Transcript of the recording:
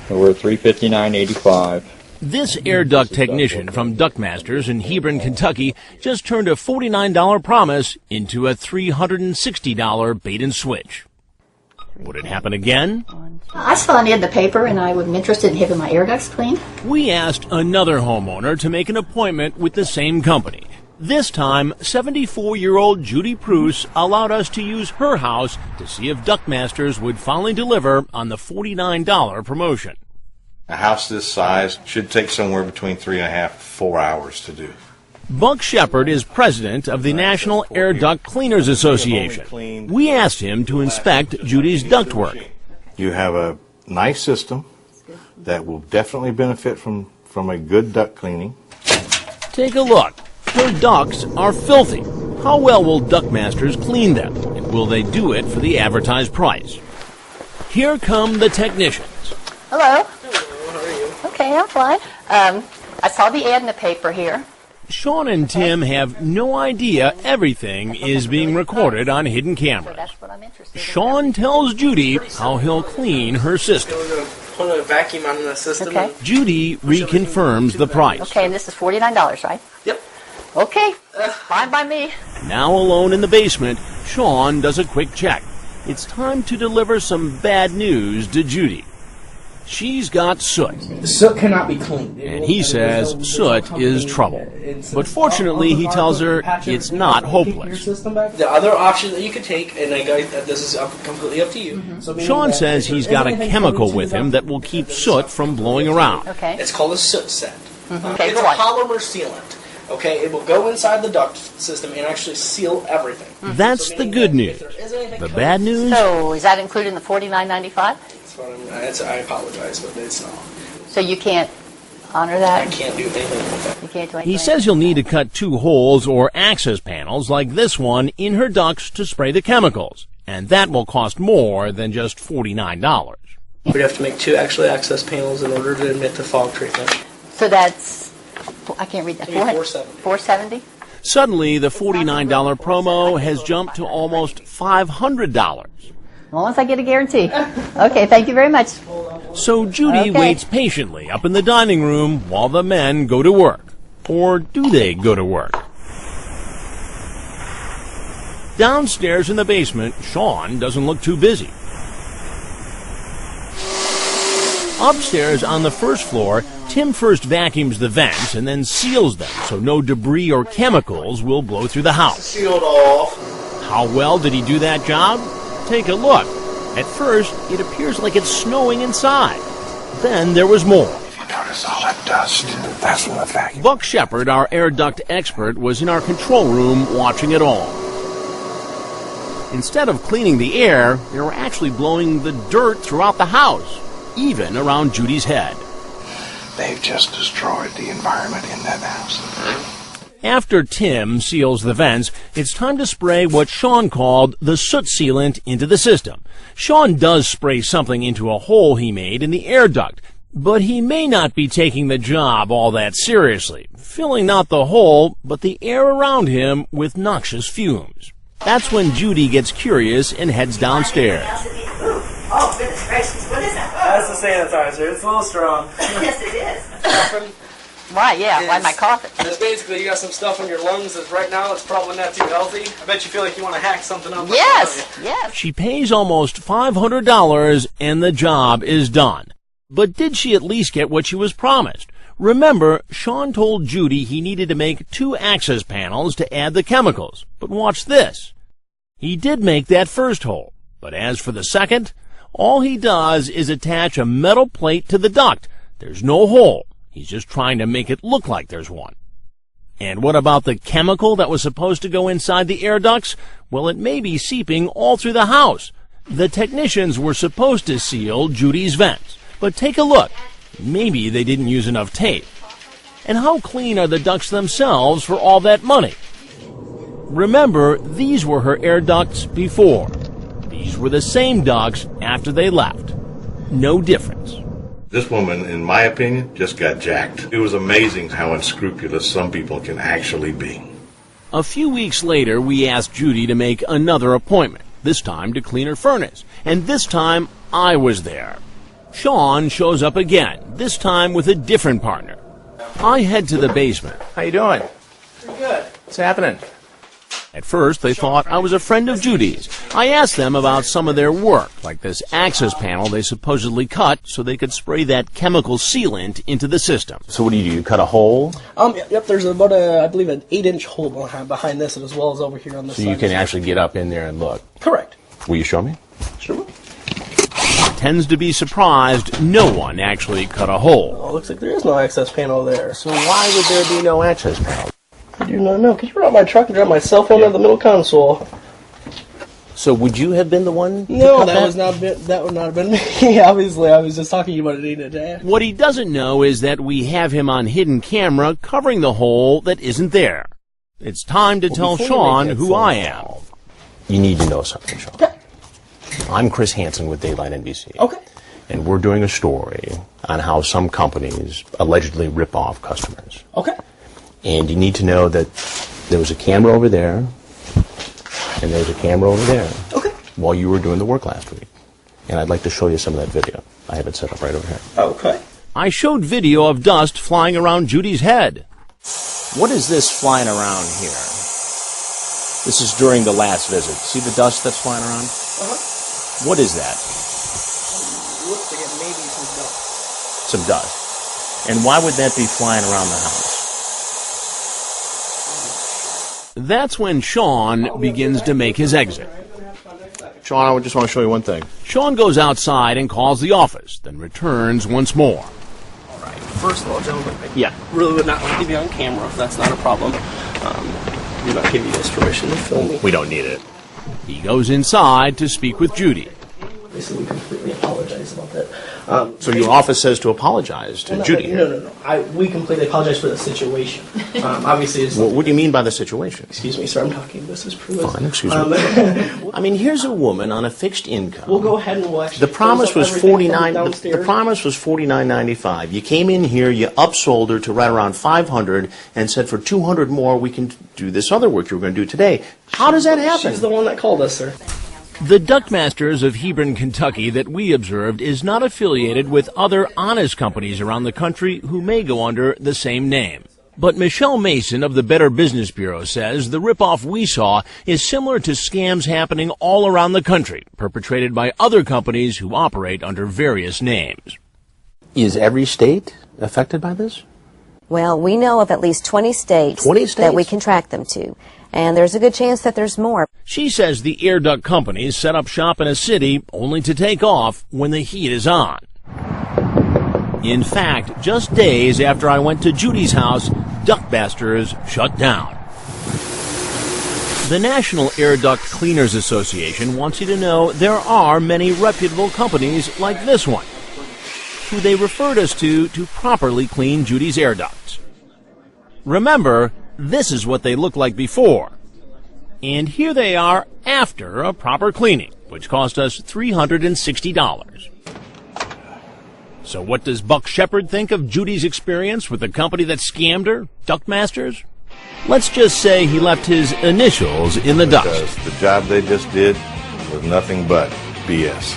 We're $359.85. This air duct technician from Ductmasters in Hebron, Kentucky, just turned a $49 promise into a $360 bait and switch. Would it happen again? I saw an ad in the paper and I was interested in having my air ducts cleaned. We asked another homeowner to make an appointment with the same company. This time, 74-year-old Judy Pruce allowed us to use her house to see if Ductmasters would finally deliver on the $49 promotion. A house this size should take somewhere between 3.5 to 4 hours to do. Buck Shepard is president of the National Air Duct Cleaners Association. We asked him to inspect Judy's ductwork. You have a nice system that will definitely benefit from a good duct cleaning. Take a look. Her ducts are filthy. How well will Ductmasters clean them? And will they do it for the advertised price? Here come the technicians. Hello. Hello, how are you? Okay, I'm fine. I saw the ad in the paper here. Sean and Tim have no idea everything is being recorded on hidden cameras. That's what I'm interested in. Sean tells Judy how he'll clean her system. We're going to put a vacuum on the system. Okay. Judy reconfirms the price. Okay, and this is $49, right? Yep. Okay, fine by me. Now alone in the basement, Sean does a quick check. It's time to deliver some bad news to Judy. She's got soot. Soot cannot be cleaned. And he says soot is trouble. But fortunately, he tells her it's not hopeless. The other option that you could take, and this is completely up to you. Sean says he's got a chemical with him that will keep soot from blowing around. Okay. It's called a soot set. Okay, It's go a on. polymer sealant. Okay, it will go inside the duct system and actually seal everything. That's the good news. The bad news? So, is that included in the $49.95? I apologize, but it's not. So you can't honor I that? can't do anything with that. You can't do anything? He says you'll need to cut 2 holes or access panels like this one in her ducts to spray the chemicals. And that will cost more than just $49. We'd have to make 2 actually access panels in order to admit the fog treatment. So that's, I can't read that. $470. $470? Suddenly, the $49 promo has jumped to almost $500. As long as I get a guarantee. Okay, thank you very much. So Judy Okay. waits patiently up in the dining room while the men go to work. Or do they go to work? Downstairs in the basement, Sean doesn't look too busy. Upstairs on the first floor, Tim first vacuums the vents and then seals them so no debris or chemicals will blow through the house. Sealed off. How well did he do that job? Take a look. At first, it appears like it's snowing inside. Then there was more. If you notice all that dust, that's from the vacuum. Buck Shepard, our air duct expert, was in our control room watching it all. Instead of cleaning the air, they were actually blowing the dirt throughout the house, even around Judy's head. They've just destroyed the environment in that house. After Tim seals the vents, it's time to spray what Sean called the soot sealant into the system. Sean does spray something into a hole he made in the air duct, but he may not be taking the job all that seriously, filling not the hole, but the air around him with noxious fumes. That's when Judy gets curious and heads downstairs. Oh, goodness gracious, what is that? That's the sanitizer. It's a little strong. Yes, it is. Right, yeah, why am I coughing? It's basically you got some stuff in your lungs that right now it's probably not too healthy. I bet you feel like you want to hack something up. Yes, yes. She pays almost $500 and the job is done. But did she at least get what she was promised? Remember, Sean told Judy he needed to make 2 access panels to add the chemicals. But watch this. He did make that first hole. But as for the second, all he does is attach a metal plate to the duct. There's no hole. He's just trying to make it look like there's one. And what about the chemical that was supposed to go inside the air ducts? Well, it may be seeping all through the house. The technicians were supposed to seal Judy's vents. But take a look. Maybe they didn't use enough tape. And how clean are the ducts themselves for all that money? Remember, these were her air ducts before. These were the same ducts after they left. No difference. This woman, in my opinion, just got jacked. It was amazing how unscrupulous some people can actually be. A few weeks later, we asked Judy to make another appointment, this time to clean her furnace. And this time, I was there. Sean shows up again, this time with a different partner. I head to the basement. How you doing? Pretty good. What's happening? At first, they thought I was a friend of Judy's. I asked them about some of their work, like this access panel they supposedly cut so they could spray that chemical sealant into the system. So what do? You cut a hole Yep, there's about I believe an 8-inch hole behind this as well as over here on this so side. you can actually get up in there and look. Correct. Will you show me? Sure. Tends to be surprised no one actually cut a hole. Well, it looks like there is no access panel there. So why would there be no access panel? I do not know. Could you run out my truck and drop my cell phone in the middle console? So would you have been the one? No, that would not have been me. Obviously, I was just talking about it day to day. What he doesn't know is that we have him on hidden camera covering the hole that isn't there. It's time to tell Sean who I am. You need to know something, Sean. Okay. I'm Chris Hansen with Dateline NBC. Okay. And we're doing a story on how some companies allegedly rip off customers. Okay. And you need to know that there was a camera over there, and there was a camera over there. Okay. While you were doing the work last week. And I'd like to show you some of that video. I have it set up right over here. Okay. I showed video of dust flying around Judy's head. What is this flying around here? This is during the last visit. See the dust that's flying around? Uh-huh. What is that? Looks like it may be some dust. Some dust. And why would that be flying around the house? That's when Sean begins to make his exit. Sean, I just want to show you one thing. Sean goes outside and calls the office, then returns once more. All right. First of all, gentlemen, I Yeah. really would not like to be on camera if that's not a problem. Do not give you guys permission to film me. We don't need it. He goes inside to speak with Judy. Basically, we completely apologize about that. So your office says to apologize to Judy here. No. We completely apologize for the situation. Obviously, it's... What do you mean by the situation? Excuse me, sir. I'm talking business privilege. Fine, excuse me. I mean, here's a woman on a fixed income. We'll go ahead and we'll actually... The promise was close up everything $49. from The downstairs. promise was $49.95. You came in here, you upsold her to right around $500, and said for $200 more we can do this other work you were going to do today. How does that happen? She's the one that called us, sir. The Duckmasters of Hebron, Kentucky that we observed is not affiliated with other honest companies around the country who may go under the same name. But Michelle Mason of the Better Business Bureau says the ripoff we saw is similar to scams happening all around the country, perpetrated by other companies who operate under various names. Is every state affected by this? Well, we know of at least 20 states, 20 states? that we can track them to. And there's a good chance that there's more. She says the air duct companies set up shop in a city only to take off when the heat is on. In fact, just days after I went to Judy's house, Duckmasters shut down. The National Air Duct Cleaners Association wants you to know there are many reputable companies like this one, who they referred us to properly clean Judy's air ducts. Remember, this is what they looked like before. And here they are after a proper cleaning, which cost us $360. So what does Buck Shepard think of Judy's experience with the company that scammed her, Duckmasters? Let's just say he left his initials in the dust. Because the job they just did was nothing but BS.